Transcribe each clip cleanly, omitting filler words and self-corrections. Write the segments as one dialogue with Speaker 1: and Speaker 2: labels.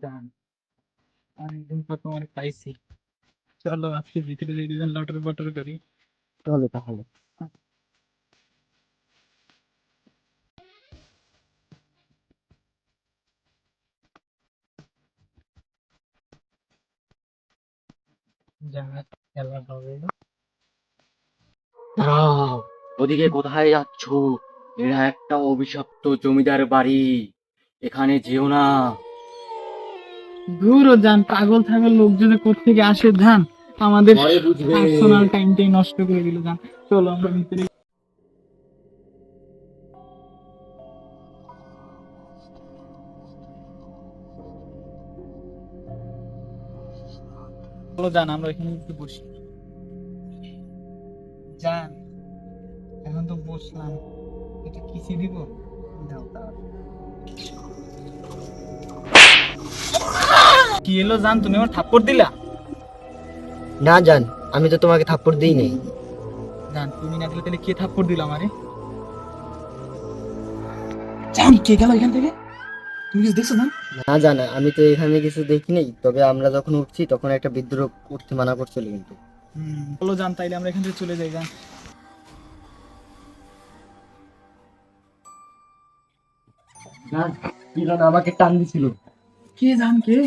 Speaker 1: জান, অনেকদিন পর তোমার পাইছি। চলো আজকে ভিতরে যে দুজন লটর বটর করি।
Speaker 2: চলো তাহলে।
Speaker 1: যা খেলা হবে।
Speaker 2: দাঁড়াও, ওদিকে কোথায় যাচ্ছ? এরা একটা অভিশপ্ত জমিদার বাড়ি, এখানে যেও না।
Speaker 1: দূর ও যান, পাগল ছাগল লোকজনে কোত্থেকে আসে ধান, আমাদের
Speaker 2: পরে বুঝবে।
Speaker 1: পার্সোনাল টাইমটাই নষ্ট করে দিল। যান চলো আমরা ভিতরে। চলো যান, আমরা এখানে একটু বসি। যান, এখন তো বসলাম, এটা কিসে দিব? দাও তাড়াতাড়ি। কি এলো জান, তুমি আমার থাপ্পড় দিলা?
Speaker 2: না জান, আমি তো তোমাকে থাপ্পড় দিই নাই।
Speaker 1: জান তুমি না দিলে তাহলে কে থাপ্পড় দিল আমারে? জান কে গেল এখান থেকে? তুমি কিছু দেখছো জান?
Speaker 2: না জান, আমি তো এখানে কিছু দেখি নাই, তবে আমরা যখন উঠছি তখন একটা বিদ্রোহ করতে মানা করছিল কিন্তু।
Speaker 1: চলো জান, তাইলে আমরা এখান থেকে চলে যাই। জান
Speaker 2: জান, কি জান আমাকে টান দিছিল।
Speaker 1: কে? জান কে?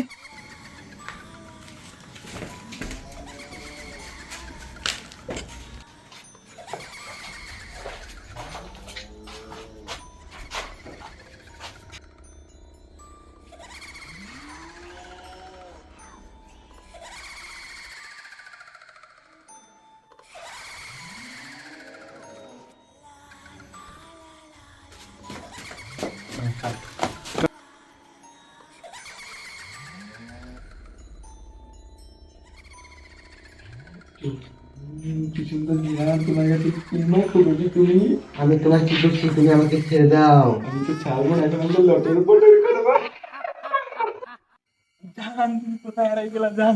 Speaker 2: কি সুন্দর ধ্যান, তোমার কাছে কিনো করেছি তুমি। আমি তোমার কি করছি, তুমি আমাকে ছেড়ে দাও। আমি তো ছাড়বো না, এটা আমাকে লটের পটের করবো।
Speaker 1: জান তুমি কোথায় হারাই গেলা? জান,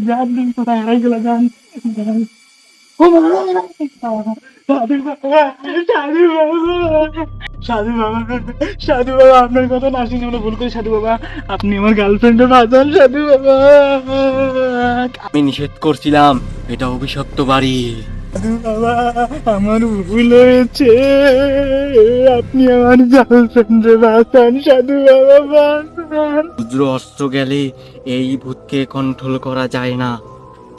Speaker 1: জান তুমি কোথায় হারাই গেলা? জান, জান ও মা! সাধু বাবা, সাধু বাবা, সাধু বাবা, সাধু বাবা, আপনার কথা না শুনে আমরা ভুল করি। সাধু বাবা, আপনি আমার গার্লফ্রেন্ডে বাঁচান। সাধু বাবা,
Speaker 2: আমি নিষেধ করছিলাম, এটা অভিশপ্ত বাড়ি।
Speaker 1: সাধু বাবা, আমার ভুল হয়েছে, আপনি আমার গার্লফ্রেন্ডে বাঁচান। সাধু বাবা বাঁচান।
Speaker 2: রুদ্র অস্ত্র গেলে এই ভূতকে কন্ট্রোল করা যায় না।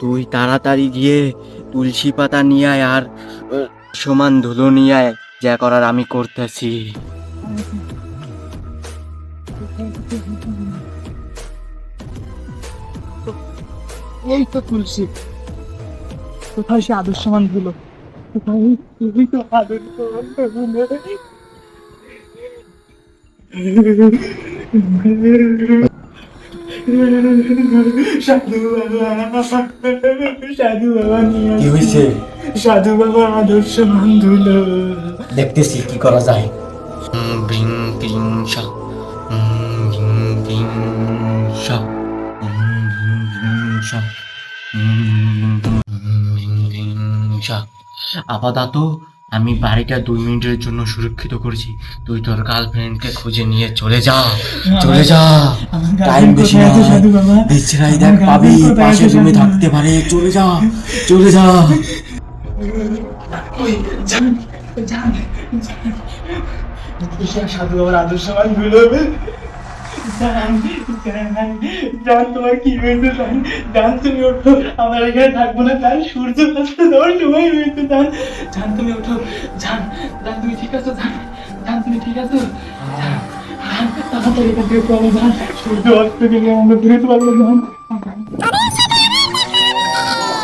Speaker 2: তুই তাড়াতাড়ি গিয়ে তুলসী পাতা নিয়ে আয় আর সমান ধুলো নিয়ে আয়, যা করার আমি করতেছি।
Speaker 1: এই তো তুলসী, কোথায় সে আদর্শমান ভুলো? কোথায়? এই তো আদর্শমান ভুলো। সাধু বাবা, সাধু বাবা নিয়ে
Speaker 2: কি
Speaker 1: আসি।
Speaker 2: হয়েছে?
Speaker 1: সাধু বাবা আদর্শমান ধুলো।
Speaker 2: দেখতেছি কি করা যায়। ভিং ক্লিং শা, ভিং ক্লিং শা, ভিং ক্লিং শা, ভিং ক্লিং শা। আপাতত আমি বাড়িটা 2 মিনিটের জন্য সুরক্ষিত করেছি। তুই তোর গার্লফ্রেন্ডকে খুঁজে নিয়ে চলে যা, চলে যা। টাইম বেশি না,
Speaker 1: সাধু বাবা,
Speaker 2: বিছরাই দেখ পাবি, পাশে তুমি থাকতে পারে। চলে যা, চলে যা।
Speaker 1: জান, জান, সাধু বাবার আদর্শমান ভুলো। জান, জান, জান তোমার কি হয়েছে? জান, জান তুমি ওঠো, আমার এখানে থাকবো না। জান সূর্য অস্ত যাওয়ার সময় হয়েছে। জান, জান তুমি ওঠো। জান, জান তুমি ঠিক আছো? জান, জান তুমি ঠিক আছো? জান, জান তাড়াতাড়ি এখান থেকে চলো। জান সূর্য অস্ত গেলে আমরা ফিরতে পারবো। জান।